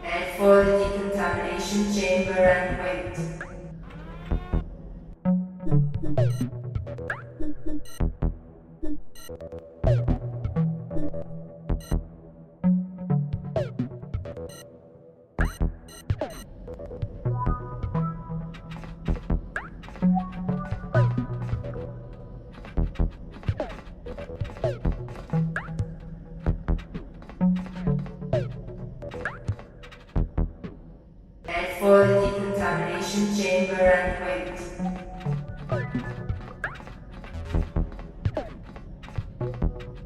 And for the decontamination chamber and wait. For the decontamination chamber and wait.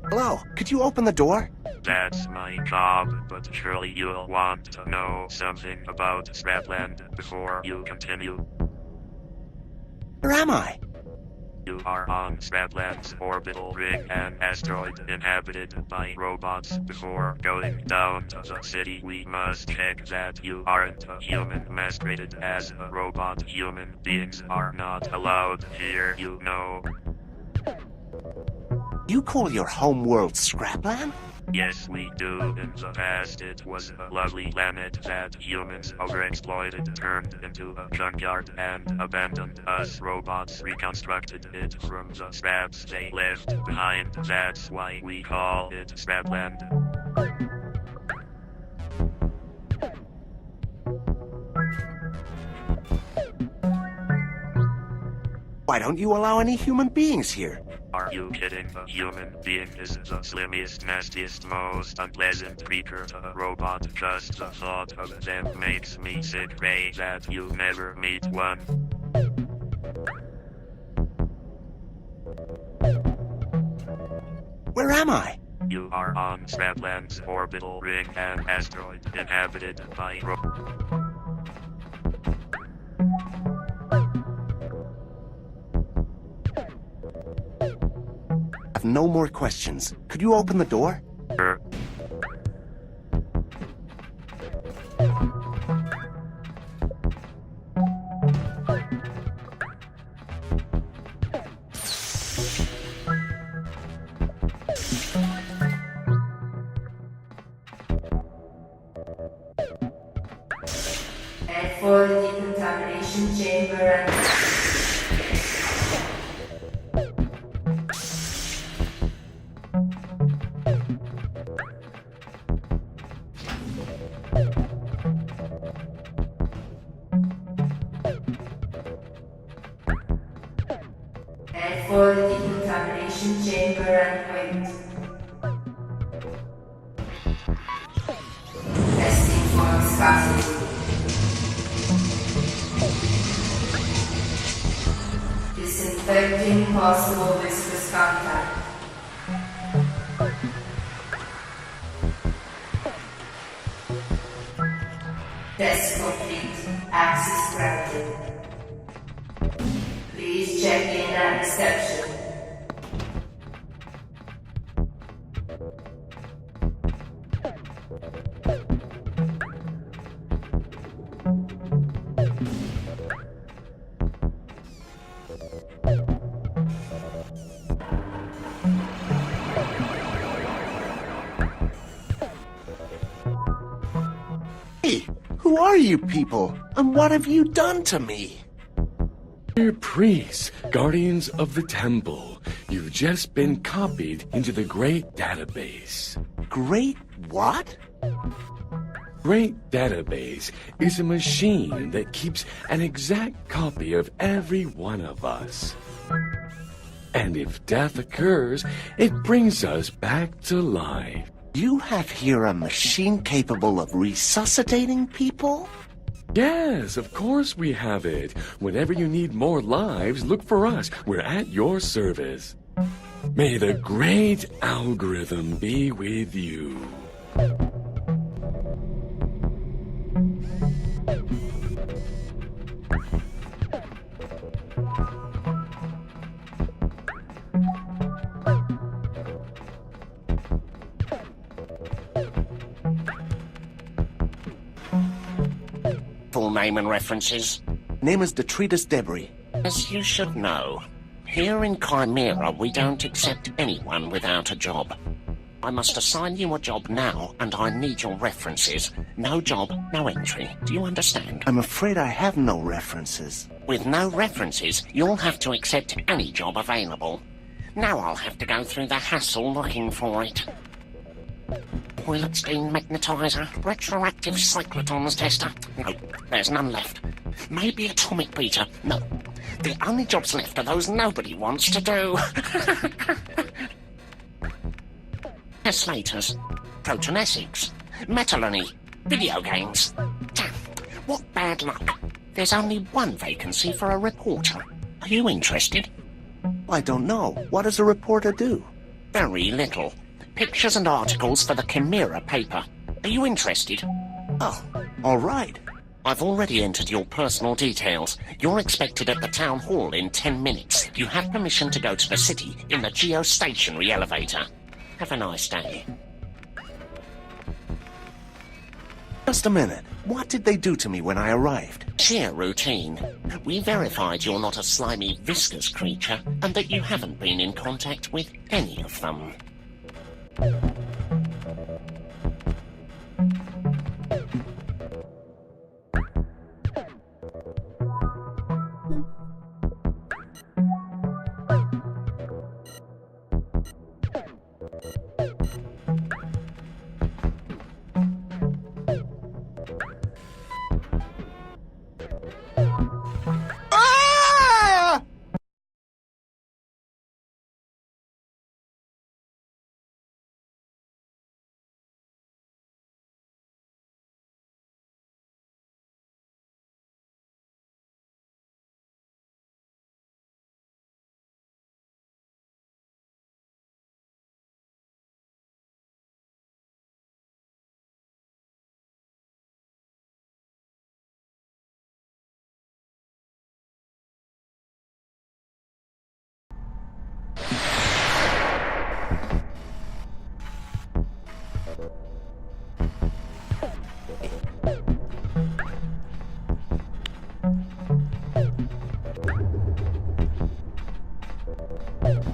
Hello, could you open the door? That's my job, but surely you'll want to know something about Scrapland before you continue. Where am I? You are on Scrapland's orbital ring, an asteroid inhabited by robots. Before going down to the city, we must check that you aren't a human masqueraded as a robot. Human beings are not allowed here, you know. You call your home world Scrapland? Yes, we do. In the past, it was a lovely planet that humans overexploited, turned into a junkyard, and abandoned. Us robots reconstructed it from the scraps they left behind. That's why we call it Scrapland. Why don't you allow any human beings here? Are you kidding? A human being is the slimmest, nastiest, most unpleasant creature to a robot. Just the thought of them makes me sick. Pray that you never meet one. Where am I? You are on Scrapland's orbital ring, an asteroid inhabited by I have no more questions. Could you open the door? Sure. And for the decontamination chamber and Accepting possible viscous contact. Test complete. Access granted. Please check in at reception. Hey, who are you people? And what have you done to me? Dear priests, guardians of the temple, you've just been copied into the Great Database. Great what? Great Database is a machine that keeps an exact copy of every one of us. And if death occurs, it brings us back to life. You have here a machine capable of resuscitating people? Yes, of course we have it. Whenever you need more lives, look for us. We're at your service. May the great algorithm be with you. Full name and references? Name is D-Tritus Debris. As you should know, here in Chimera we don't accept anyone without a job. I must assign you a job now, and I need your references. No job, no entry. Do you understand? I'm afraid I have no references. With no references, you'll have to accept any job available. Now I'll have to go through the hassle looking for it. Toilet stain magnetizer, retroactive cyclotrons tester. No, there's none left. Maybe atomic beater. No. The only jobs left are those nobody wants to do. Teslators, protonesics, metallurgy, video games. Damn, what bad luck. There's only one vacancy for a reporter. Are you interested? I don't know. What does a reporter do? Very little. Pictures and articles for the Chimera paper. Are you interested? Oh, all right. I've already entered your personal details. You're expected at the town hall in 10 minutes. You have permission to go to the city in the geostationary elevator. Have a nice day. Just a minute. What did they do to me when I arrived? Sheer routine. We verified you're not a slimy, viscous creature, and that you haven't been in contact with any of them.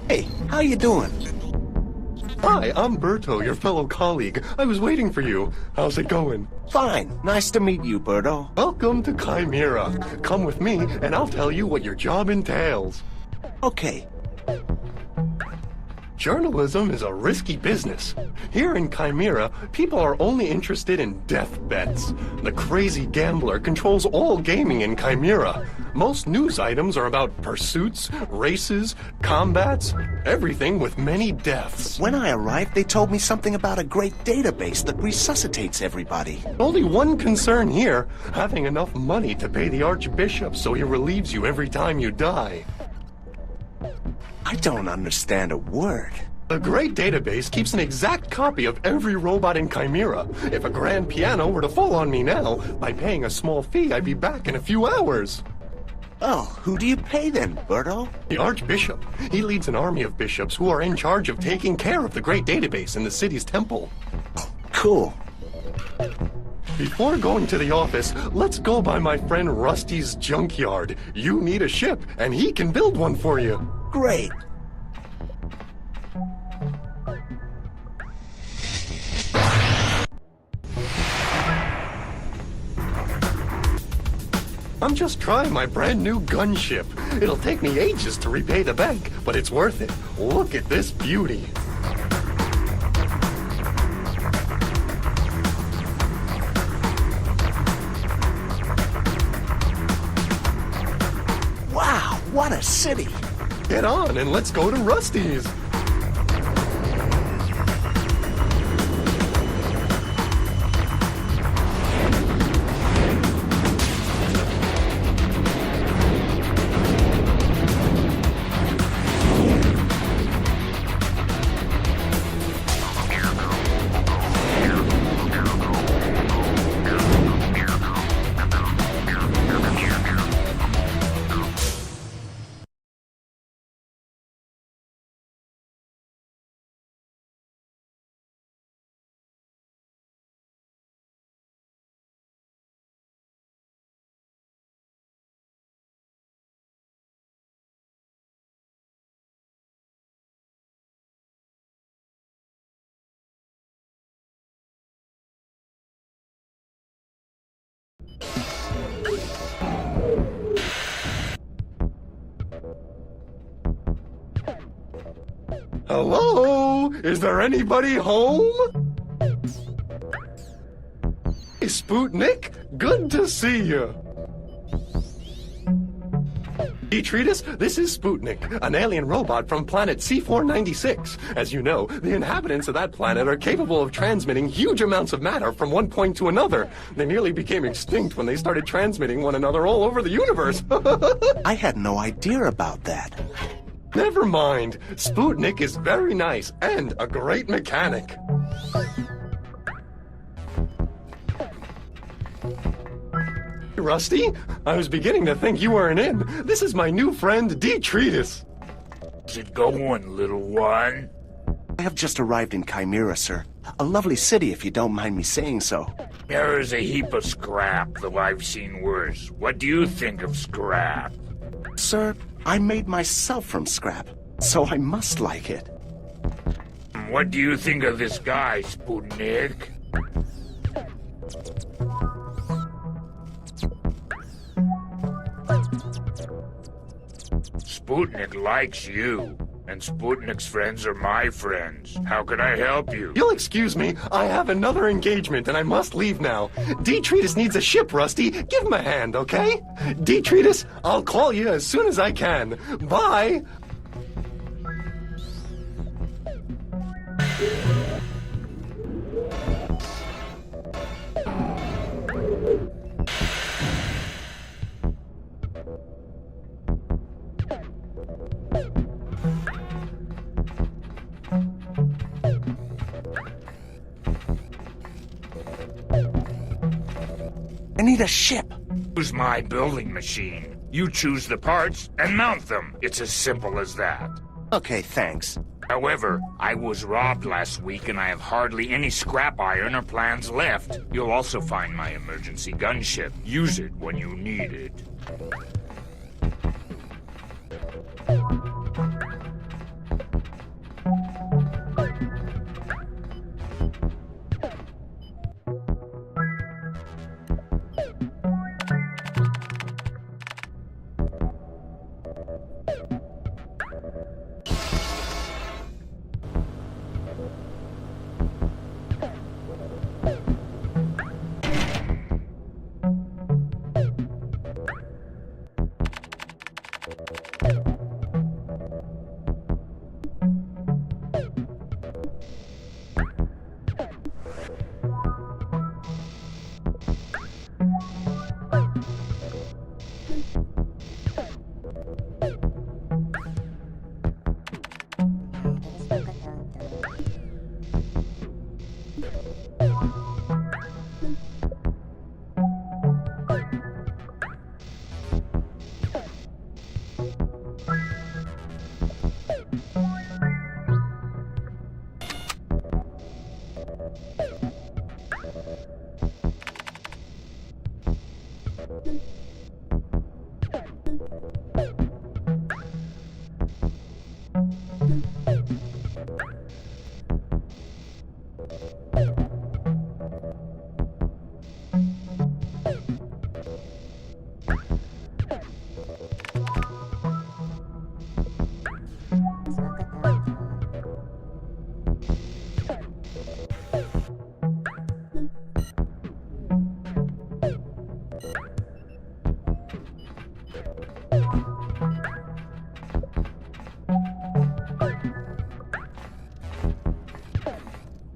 Hey, how you doing? Hi, I'm Berto, your fellow colleague. I was waiting for you. How's it going? Fine. Nice to meet you, Berto. Welcome to Chimera. Come with me, and I'll tell you what your job entails. Okay. Journalism is a risky business. Here in Chimera, people are only interested in death bets. The crazy gambler controls all gaming in Chimera. Most news items are about pursuits, races, combats, everything with many deaths. When I arrived, they told me something about a great database that resuscitates everybody. Only one concern here, having enough money to pay the Archbishop so he relieves you every time you die. I don't understand a word. The Great Database keeps an exact copy of every robot in Chimera. If a grand piano were to fall on me now, by paying a small fee, I'd be back in a few hours. Oh, who do you pay then, Berto? The Archbishop. He leads an army of bishops who are in charge of taking care of the Great Database in the city's temple. Cool. Before going to the office, let's go by my friend Rusty's junkyard. You need a ship, and he can build one for you. Great. I'm just trying my brand new gunship. It'll take me ages to repay the bank, but it's worth it. Look at this beauty. Wow, what a city. Get on and let's go to Rusty's. Hello? Is there anybody home? Hey, Sputnik. Good to see you. D-Tritus, this is Sputnik, an alien robot from planet C496. As you know, the inhabitants of that planet are capable of transmitting huge amounts of matter from one point to another. They nearly became extinct when they started transmitting one another all over the universe. I had no idea about that. Never mind. Sputnik is very nice and a great mechanic. Rusty, I was beginning to think you weren't in. This is my new friend, D-Tritus. How's it going, little one? I have just arrived in Chimera, sir. A lovely city, if you don't mind me saying so. There's a heap of scrap, though I've seen worse. What do you think of scrap? Sir, I made myself from scrap, so I must like it. What do you think of this guy, Sputnik? Sputnik likes you, and Sputnik's friends are my friends. How can I help you? You'll excuse me, I have another engagement and I must leave now. D-Tritus needs a ship, Rusty. Give him a hand, okay? D-Tritus, I'll call you as soon as I can. Bye! I need a ship. Use my building machine. You choose the parts and mount them. It's as simple as that. Okay, thanks. However, I was robbed last week and I have hardly any scrap iron or plans left. You'll also find my emergency gunship. Use it when you need it.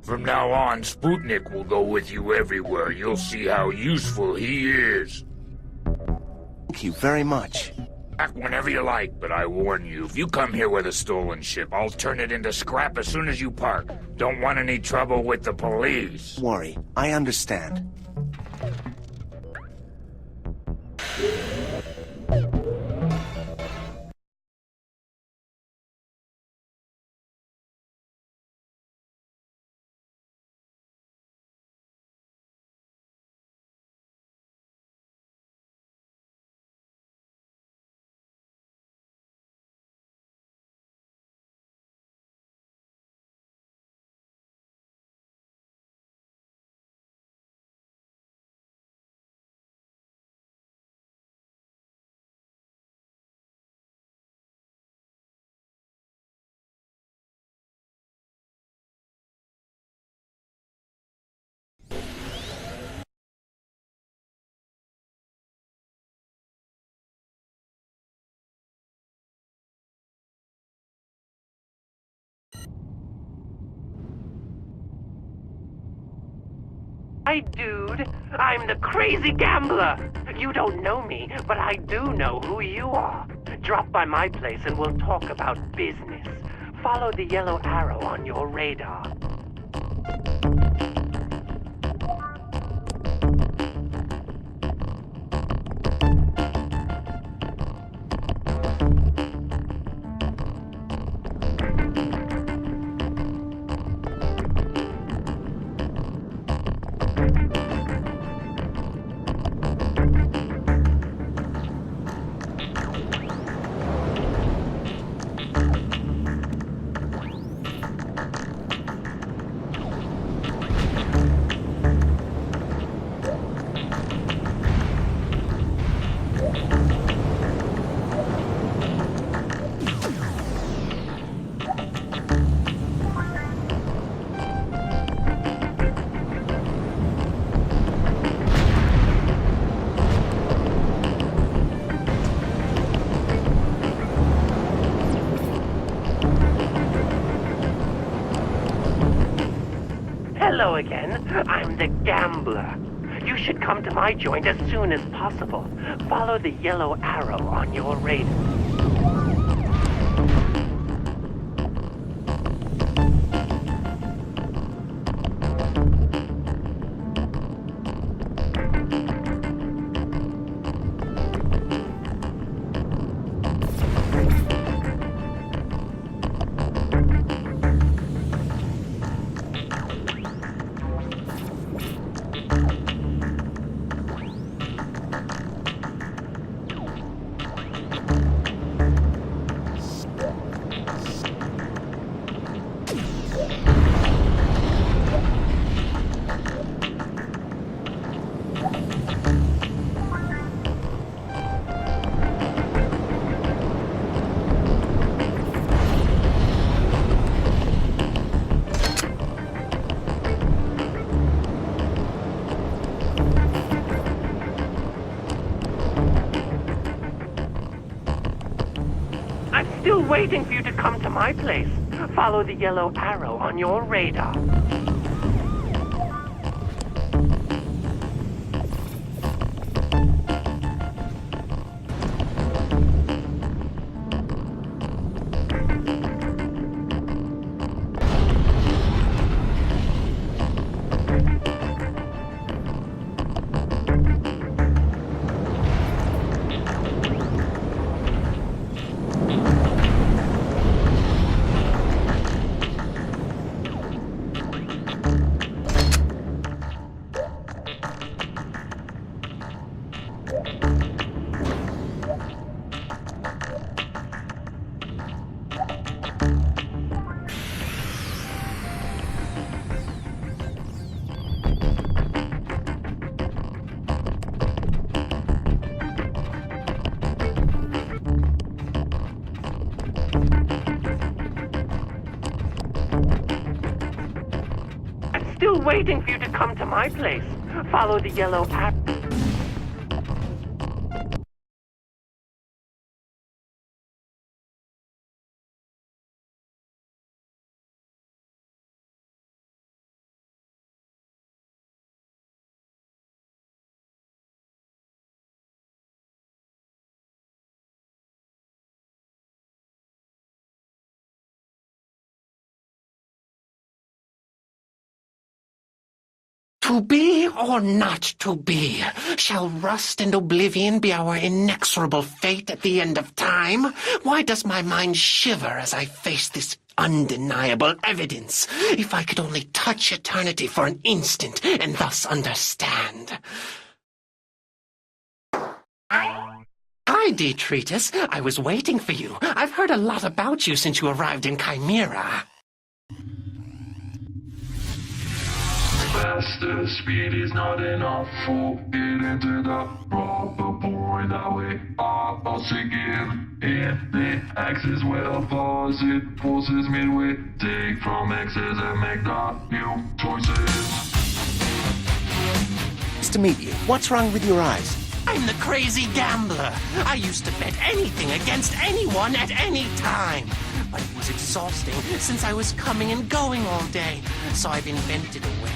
From now on, Sputnik will go with you everywhere. You'll see how useful he is. Thank you very much. Back whenever you like, but I warn you, if you come here with a stolen ship, I'll turn it into scrap as soon as you park. Don't want any trouble with the police. Don't worry, I understand. Hi, dude. I'm the crazy gambler. You don't know me, but I do know who you are. Drop by my place and we'll talk about business. Follow the yellow arrow on your radar. Hello again. I'm the gambler. You should come to my joint as soon as possible. Follow the yellow arrow on your radar. Still waiting for you to come to my place. Follow the yellow arrow on your radar. still waiting for you to come to my place. Follow the yellow arrow. To be or not to be? Shall rust and oblivion be our inexorable fate at the end of time? Why does my mind shiver as I face this undeniable evidence? If I could only touch eternity for an instant and thus understand. Hi, D-Tritus. I was waiting for you. I've heard a lot about you since you arrived in Chimera. Faster speed is not enough for getting to the proper point. That way I'll sink in. If the axis will pause it, forces midway. Take from X's and make the new choices. Nice to meet you. What's wrong with your eyes? I'm the crazy gambler. I used to bet anything against anyone at any time. But it was exhausting since I was coming and going all day. So I've invented a way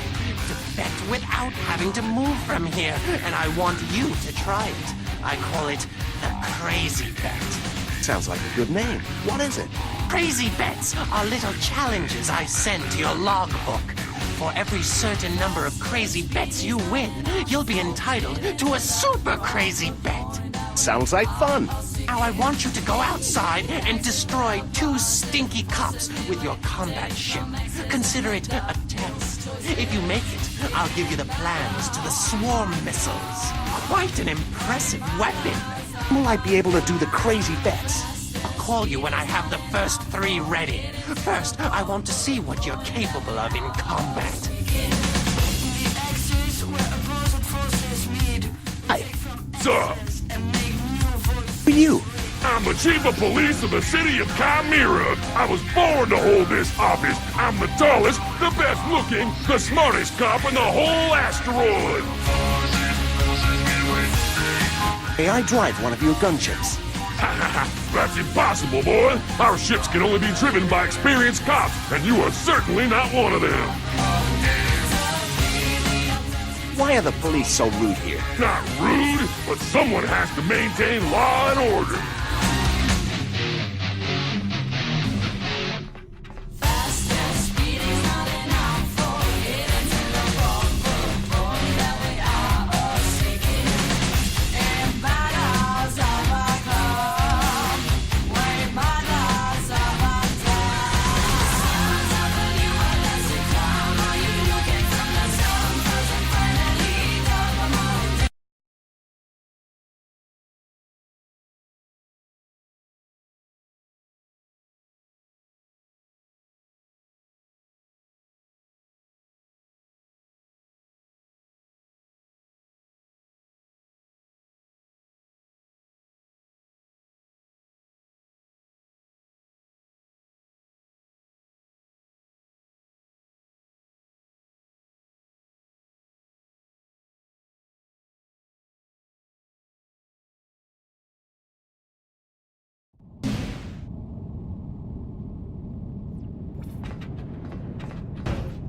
to bet without having to move from here. And I want you to try it. I call it the Crazy Bet. Sounds like a good name. What is it? Crazy Bets are little challenges I send to your logbook. For every certain number of crazy bets you win, you'll be entitled to a super crazy bet. Sounds like fun. Now I want you to go outside and destroy 2 stinky cops with your combat ship. Consider it a test. If you make it, I'll give you the plans to the swarm missiles. Quite an impressive weapon. Will I be able to do the crazy bets? I'll call you when I have the first 3 ready. First, I want to see what you're capable of in combat. Hi. Sir, For you. I'm the chief of police of the city of Chimera. I was born to hold this office. I'm the tallest, the best looking, the smartest cop in the whole asteroid. May I drive one of your gunships? That's impossible, boy. Our ships can only be driven by experienced cops, and you are certainly not one of them. Why are the police so rude here? Not rude, but someone has to maintain law and order.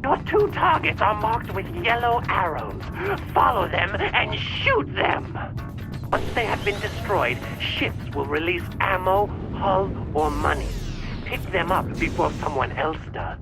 Your 2 targets are marked with yellow arrows. Follow them and shoot them. Once they have been destroyed, ships will release ammo, hull, or money. Pick them up before someone else does.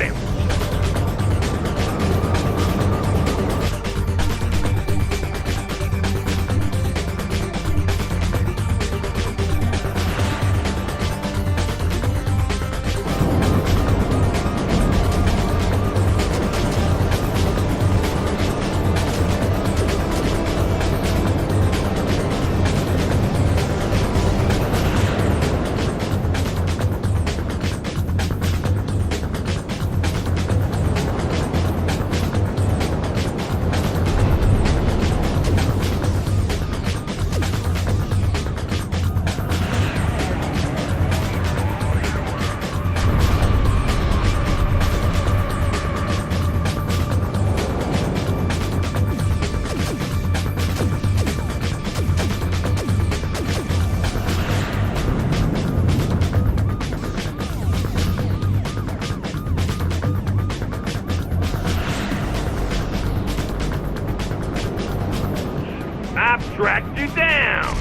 him! I've tracked you down!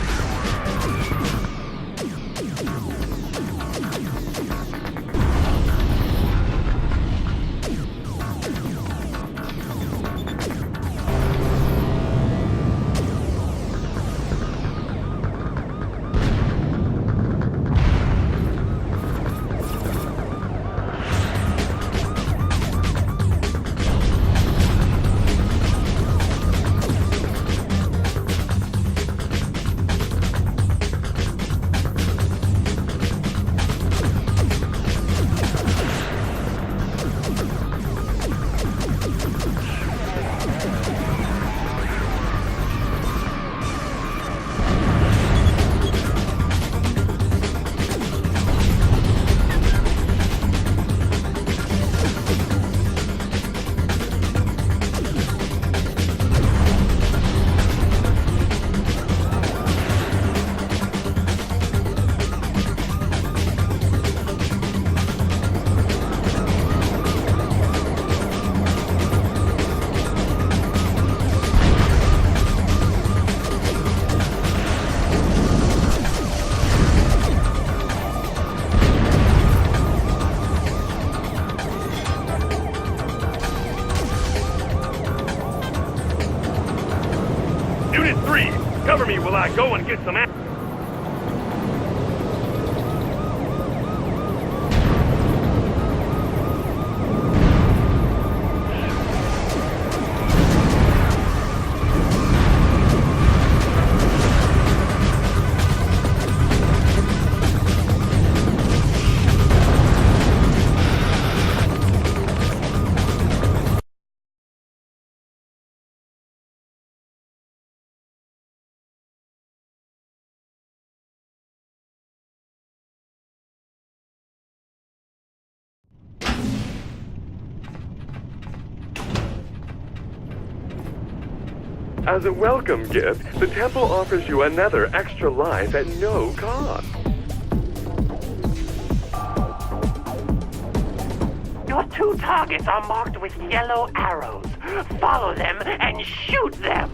Unit 3, cover me while I go and get some action. As a welcome gift, the temple offers you another extra life at no cost. Your 2 targets are marked with yellow arrows. Follow them and shoot them!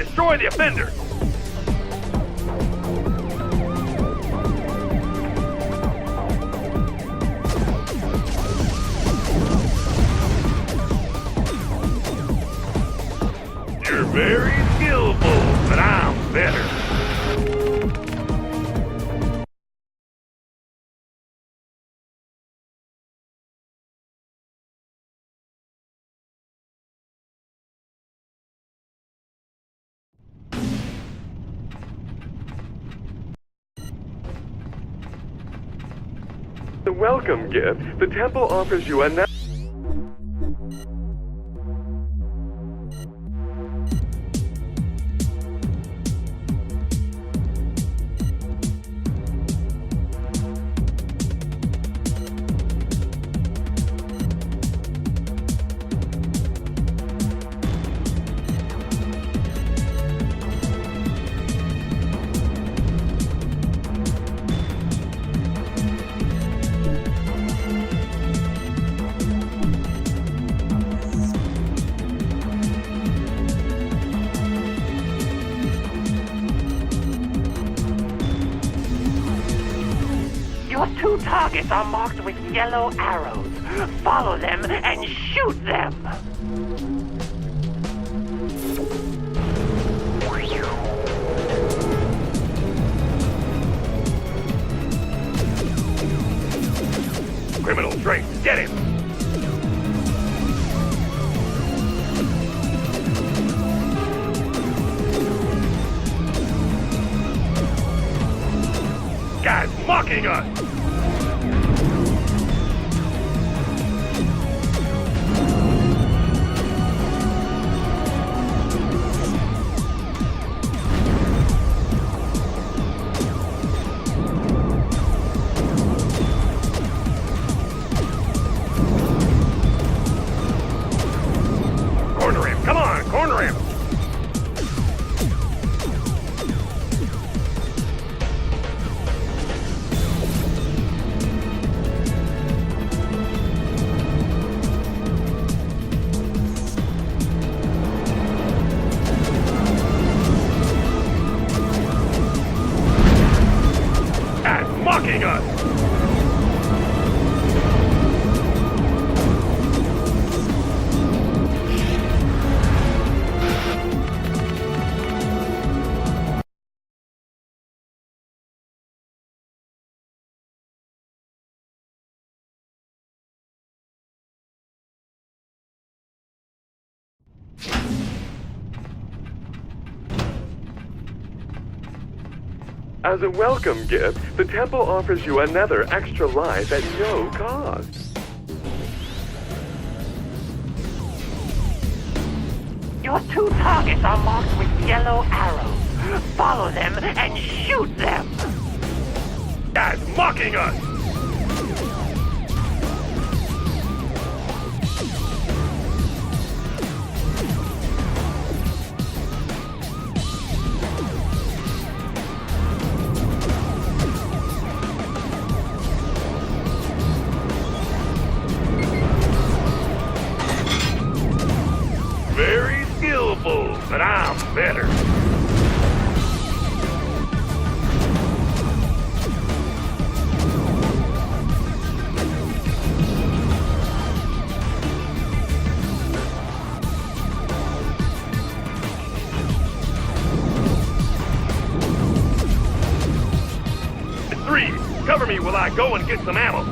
Destroy the offender! You're very skillful, but I'm better. The welcome gift. The temple offers you a Your two targets are marked with yellow arrows. Follow them and shoot them! Criminal drink, get him! Guy's mocking us! Corner him, come on, corner him! Mocking us! As a welcome gift, the temple offers you another extra life at no cost. Your two targets are marked with yellow arrows. Follow them and shoot them! Guy's mocking us! Very skillful, but I'm better. Three, cover me while I go and get some ammo.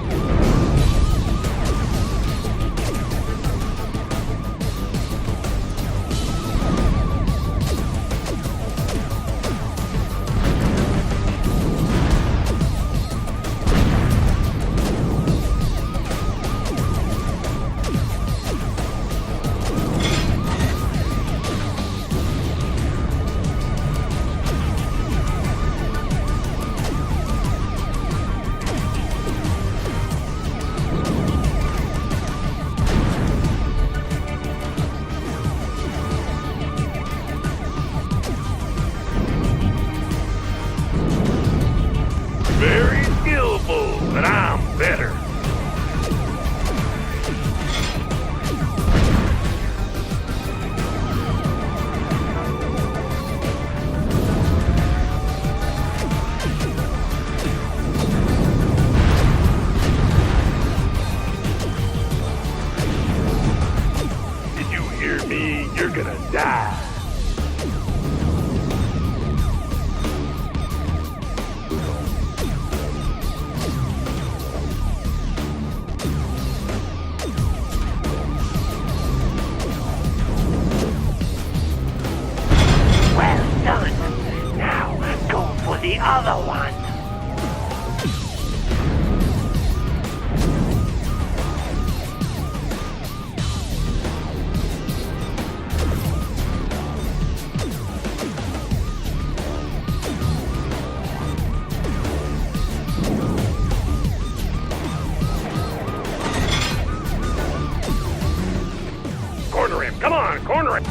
Very skillful, but I'm better. other one. Corner him! Come on, corner him!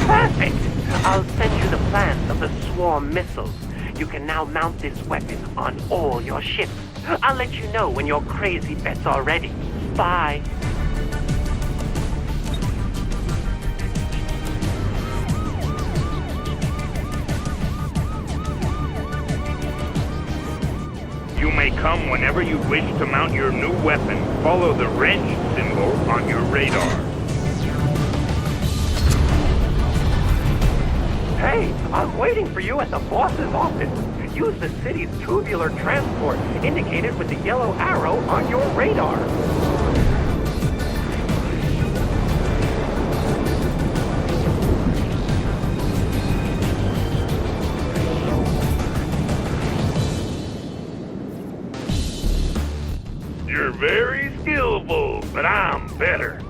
Perfect! I'll send you the plans of the swarm missiles. You can now mount this weapon on all your ships. I'll let you know when your crazy bets are ready. Bye. You may come whenever you wish to mount your new weapon. Follow the wrench symbol on your radar. Hey, I'm waiting for you at the boss's office. Use the city's tubular transport, indicated with the yellow arrow on your radar. You're very skillful, but I'm better.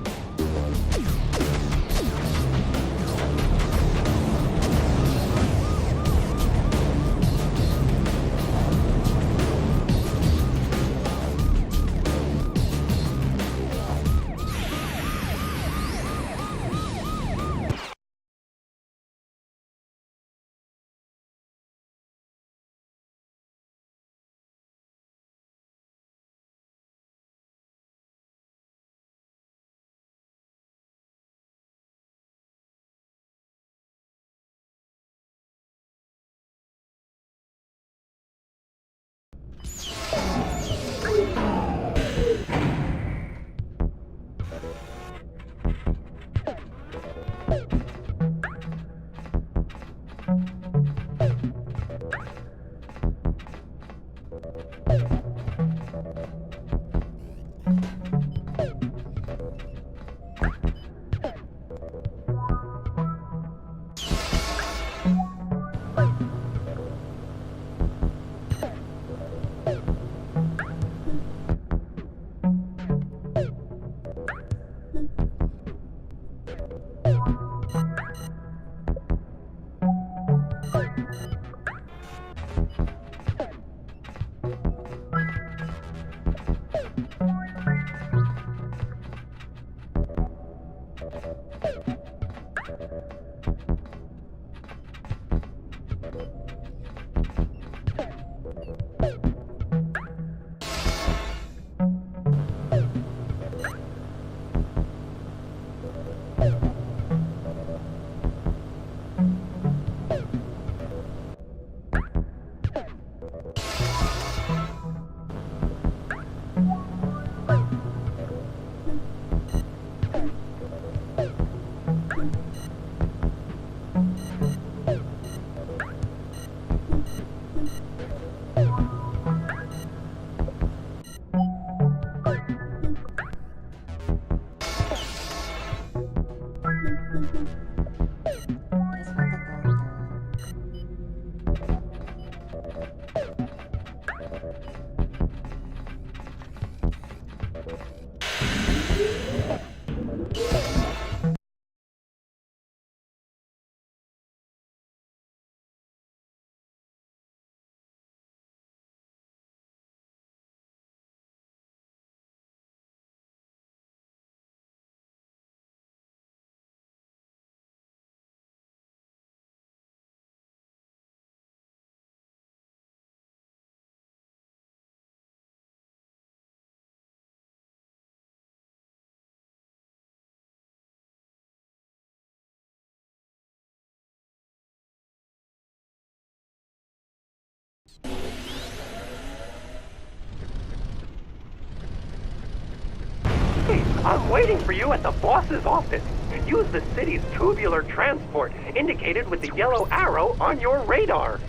I'm waiting for you at the boss's office. Use the city's tubular transport, indicated with the yellow arrow on your radar.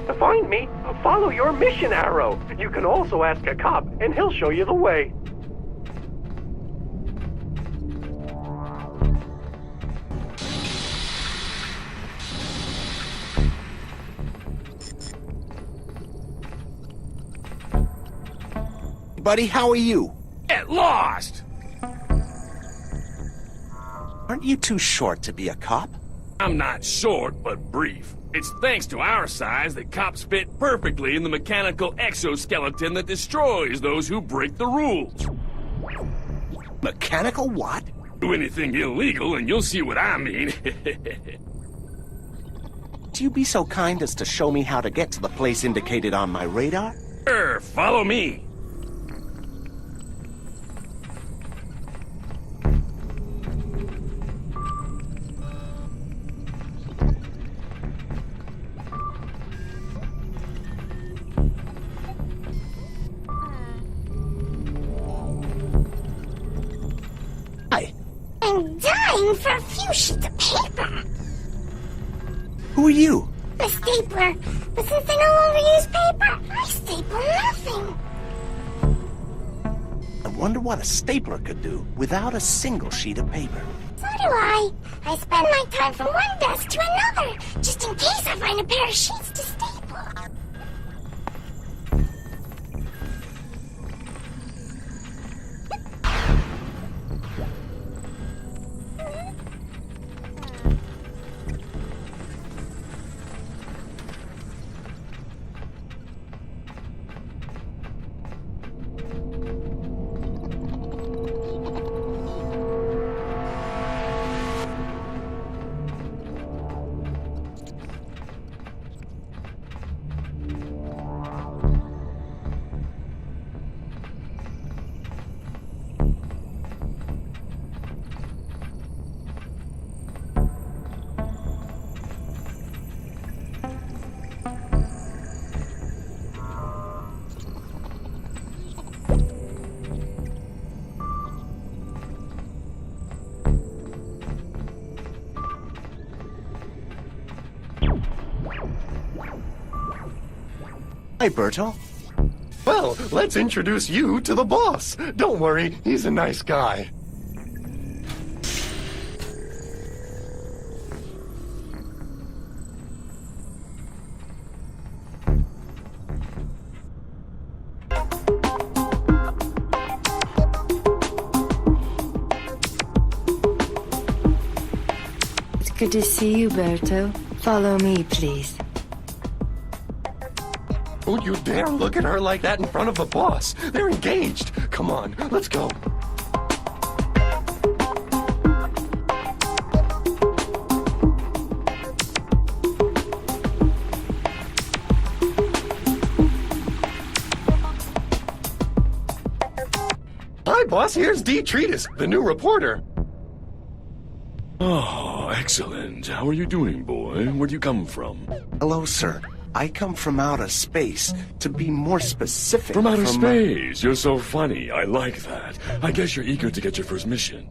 To find me, follow your mission arrow. You can also ask a cop, and he'll show you the way. Buddy, how are you? Get lost! Aren't you too short to be a cop? I'm not short, but brief. It's thanks to our size that cops fit perfectly in the mechanical exoskeleton that destroys those who break the rules. Mechanical what? Do anything illegal and you'll see what I mean. Do you be so kind as to show me how to get to the place indicated on my radar? Sure, follow me. I'm dying for a few sheets of paper. Who are you? The stapler. But since I no longer use paper, I staple nothing. I wonder what a stapler could do without a single sheet of paper. So do I. I spend my time from one desk to another, just in case I find a pair of sheets to staple. Hi, Berto. Well, let's introduce you to the boss. Don't worry, he's a nice guy. It's good to see you, Berto. Follow me, please. Don't you dare look at her like that in front of the boss. They're engaged. Come on, let's go. Hi, boss. Here's D-Tritus, the new reporter. Oh, excellent. How are you doing, boy? Where do you come from? Hello, sir. I come from outer space. To be more specific, From outer space. You're so funny. I like that. I guess you're eager to get your first mission.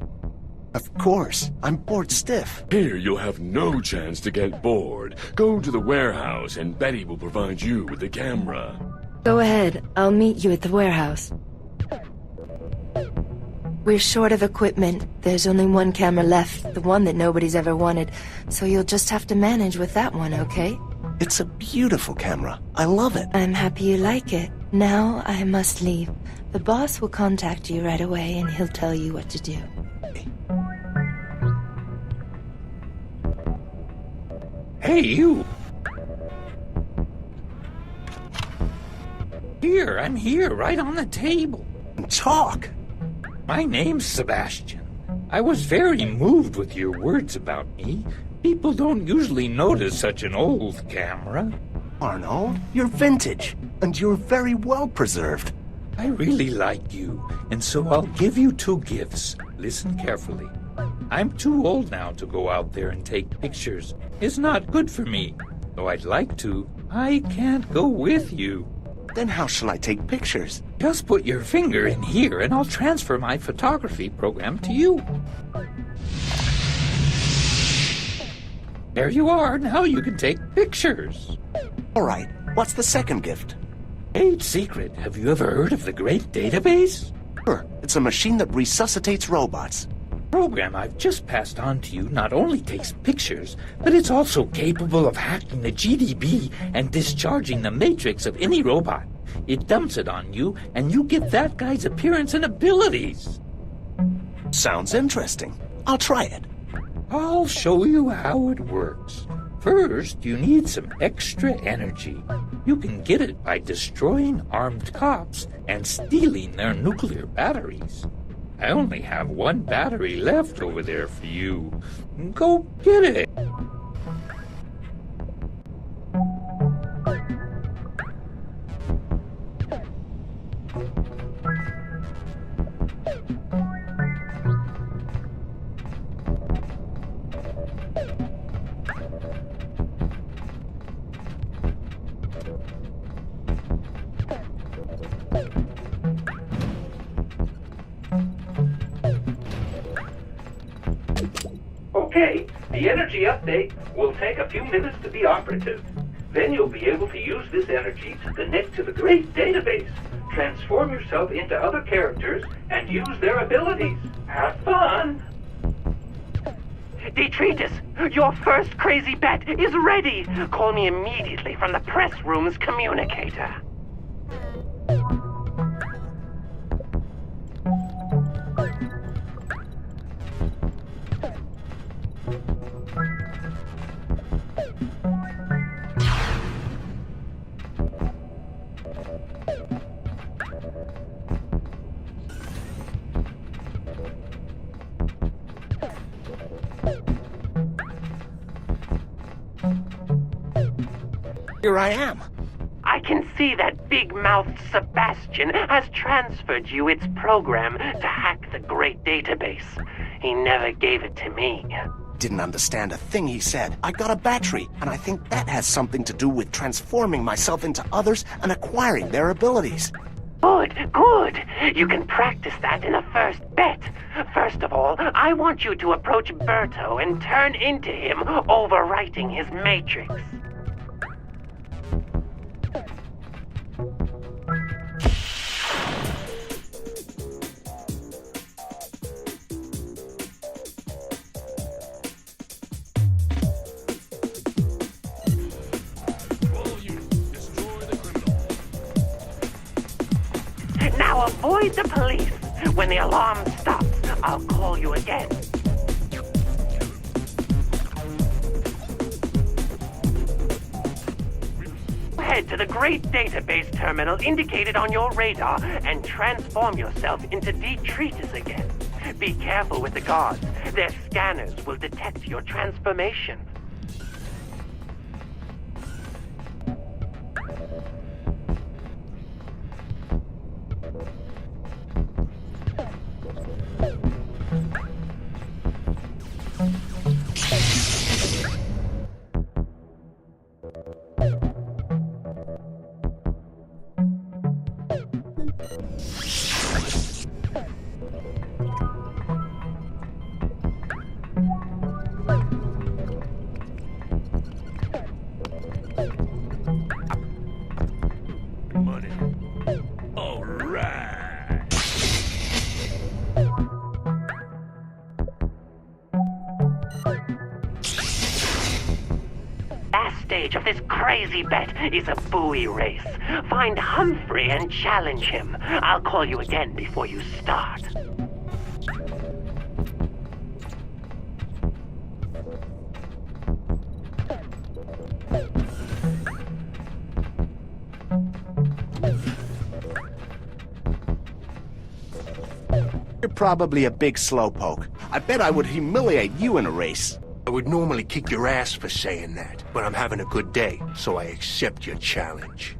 Of course. I'm bored stiff. Here, you'll have no chance to get bored. Go to the warehouse, and Betty will provide you with the camera. Go ahead. I'll meet you at the warehouse. We're short of equipment. There's only one camera left, the one that nobody's ever wanted. So you'll just have to manage with that one, okay? It's a beautiful camera. I love it. I'm happy you like it. Now I must leave. The boss will contact you right away and he'll tell you what to do. Hey, you! Here, I'm here, right on the table. Talk! My name's Sebastian. I was very moved with your words about me. People don't usually notice such an old camera. Arnold, you're vintage, and you're very well preserved. I really like you, and so I'll give you two gifts. Listen carefully. I'm too old now to go out there and take pictures. It's not good for me. Though I'd like to, I can't go with you. Then how shall I take pictures? Just put your finger in here and I'll transfer my photography program to you. There you are. Now you can take pictures. All right. What's the second gift? Great secret. Have you ever heard of the Great Database? Sure. It's a machine that resuscitates robots. The program I've just passed on to you not only takes pictures, but it's also capable of hacking the GDB and discharging the matrix of any robot. It dumps it on you, and you get that guy's appearance and abilities. Sounds interesting. I'll try it. I'll show you how it works. First, you need some extra energy. You can get it by destroying armed cops and stealing their nuclear batteries. I only have one battery left over there for you. Go get it. Okay, the energy update will take a few minutes to be operative. Then you'll be able to use this energy to connect to the great database, transform yourself into other characters, and use their abilities. Have fun! D-Tritus, your first crazy bet is ready! Call me immediately from the press room's communicator. Here I am. I can see that big-mouthed Sebastian has transferred you its program to hack the great database. He never gave it to me. Didn't understand a thing he said. I got a battery, and I think that has something to do with transforming myself into others and acquiring their abilities. Good, good. You can practice that in the first bet. First of all, I want you to approach Berto and turn into him, overwriting his matrix. Now avoid the police. When the alarm stops, I'll call you again. Head to the great database terminal indicated on your radar and transform yourself into D-Tritus again. Be careful with the guards. Their scanners will detect your transformation. Of this crazy bet is a buoy race. Find Humphrey and challenge him. I'll call you again before you start. You're probably a big slowpoke. I bet I would humiliate you in a race. I would normally kick your ass for saying that, but I'm having a good day, so I accept your challenge.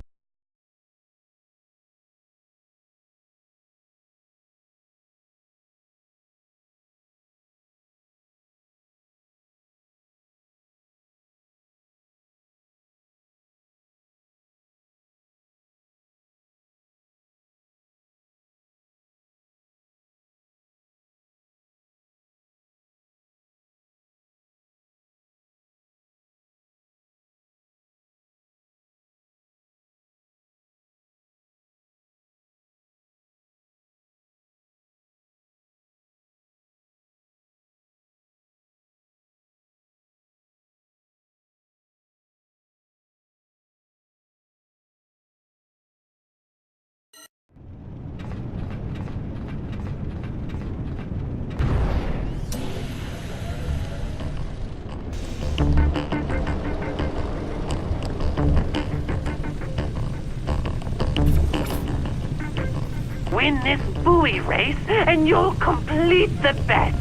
Win this buoy race, and you'll complete the bet.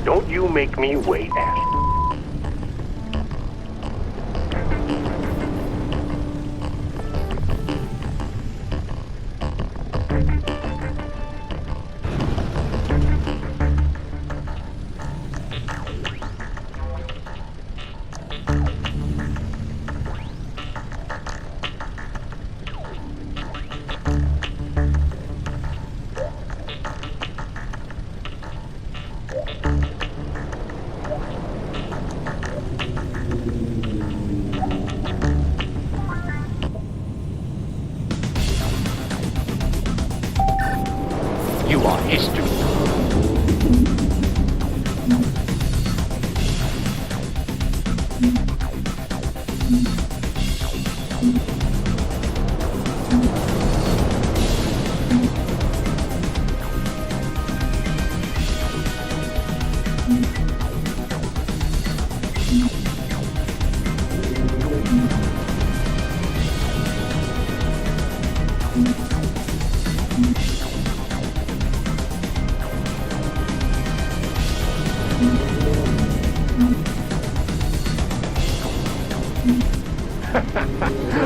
Don't you make me wait, Ash.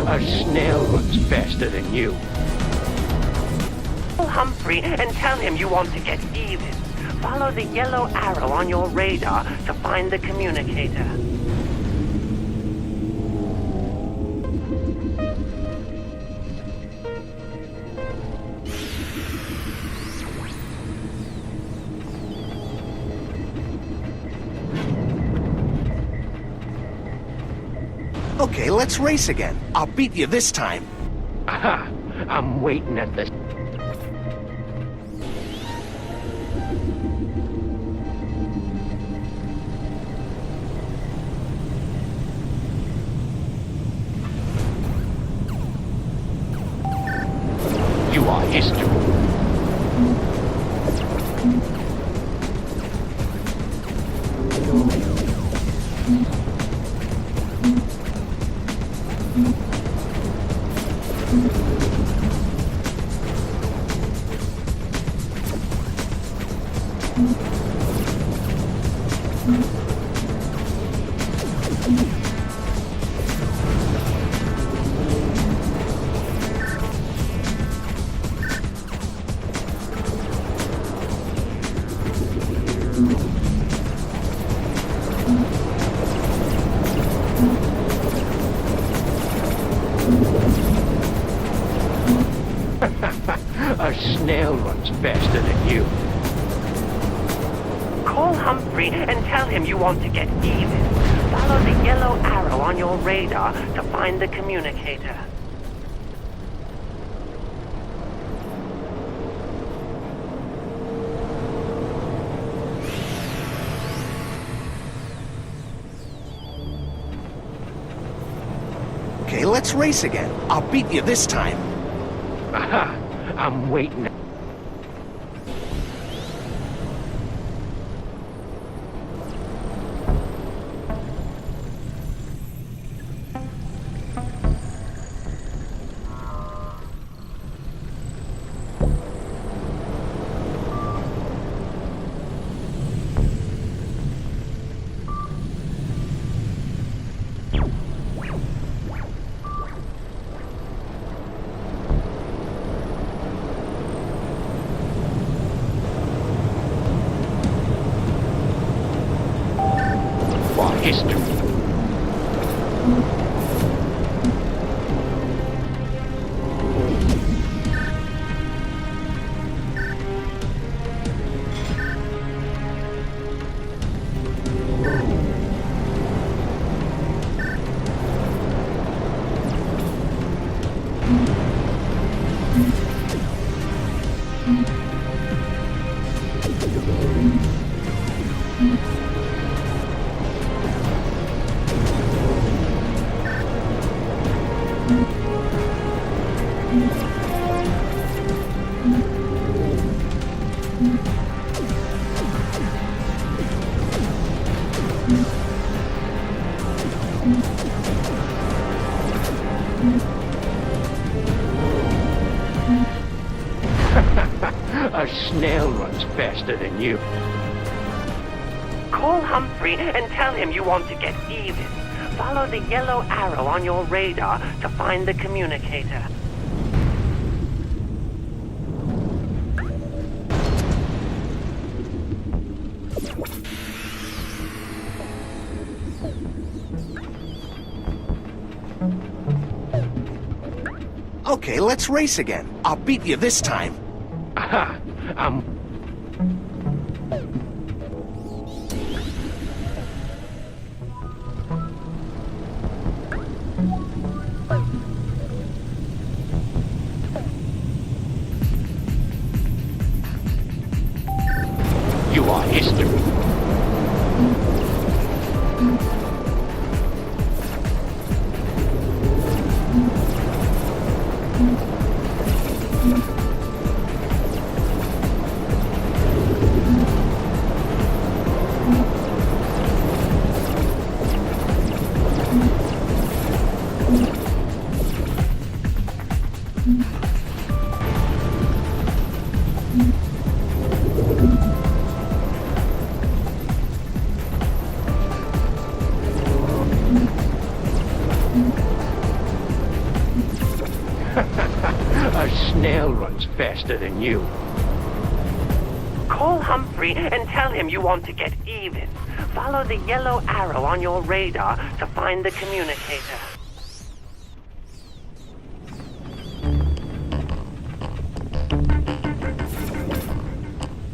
A snail runs faster than you. Call Humphrey and tell him you want to get even. Follow the yellow arrow on your radar to find the communicator. Okay, let's race again. I'll beat you this time. Aha! I'm waiting at the... You are history. A snail runs faster than you. Call Humphrey and tell him you want to get even. Follow the yellow arrow on your radar to find the communicator. Okay, let's race again. I'll beat you this time. Aha! I'm waiting. History. A snail runs faster than you. Call Humphrey and tell him you want to get even. Follow the yellow arrow on your radar to find the communicator. Okay, let's race again. I'll beat you this time. Aha! You are history. faster than you. Call Humphrey and tell him you want to get even. Follow the yellow arrow on your radar to find the communicator.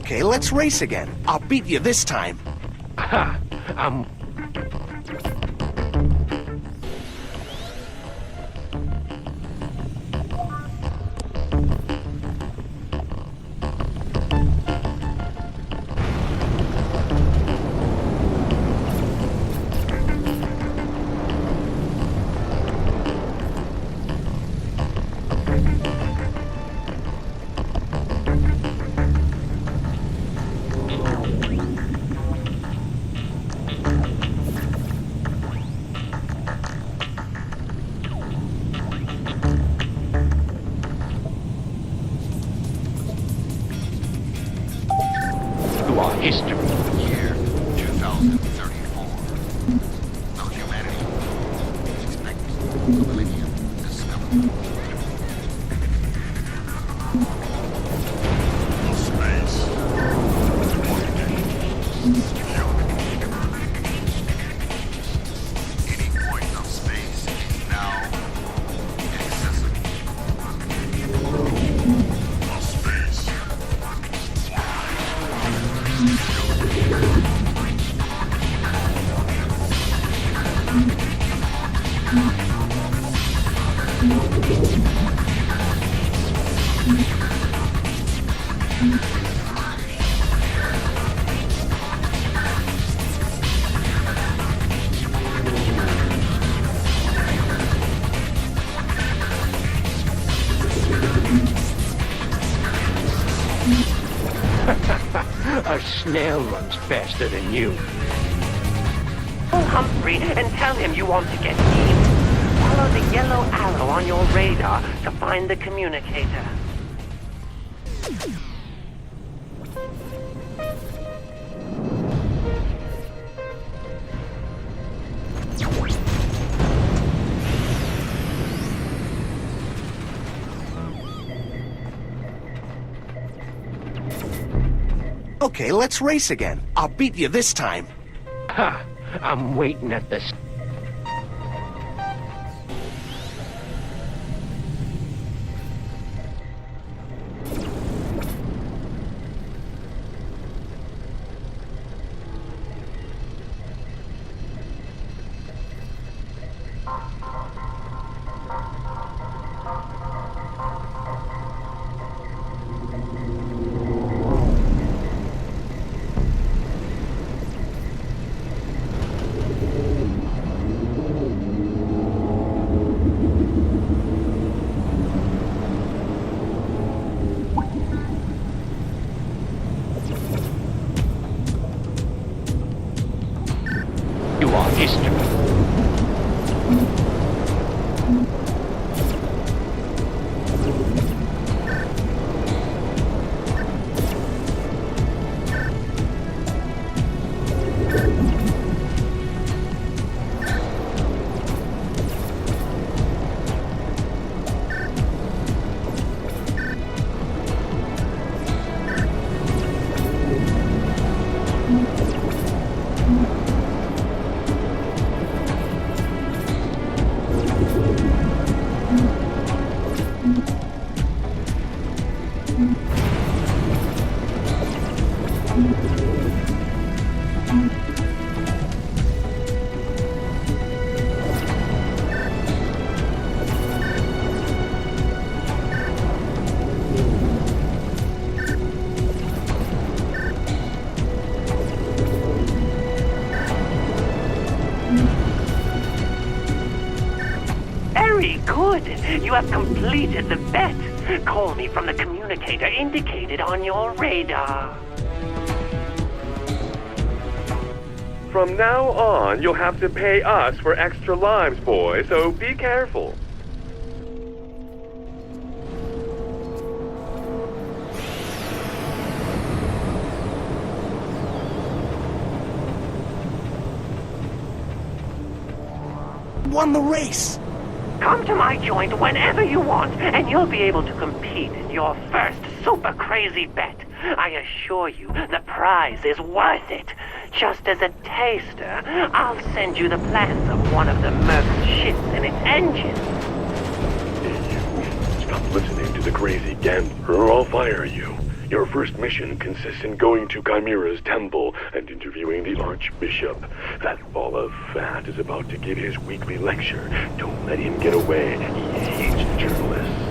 Okay, let's race again. I'll beat you this time. Ha! History. Year 2034. Though humanity expects a millennium discovery. Space. Any point of space is now inaccessible. Space. A snail runs faster than you. Call Humphrey and tell him you want to get even. Follow the yellow arrow on your radar to find the communicator. Okay, let's race again. I'll beat you this time. Ha! I'm waiting at the... You are history. Very good. You have completed the bet. Call me from the communicator indicated on your radar. From now on, you'll have to pay us for extra lives, boy, so be careful. Won the race. Come to my joint whenever you want, and you'll be able to compete in your first super crazy bet. I assure you, the prize is worth it. Just as a taster, I'll send you the plans of one of the Merc's ships and its engines. Hey, you. Stop listening to the crazy gambler or I'll fire you. Your first mission consists in going to Chimera's temple and interviewing the Archbishop. That ball of fat is about to give his weekly lecture. Don't let him get away. He hates journalists.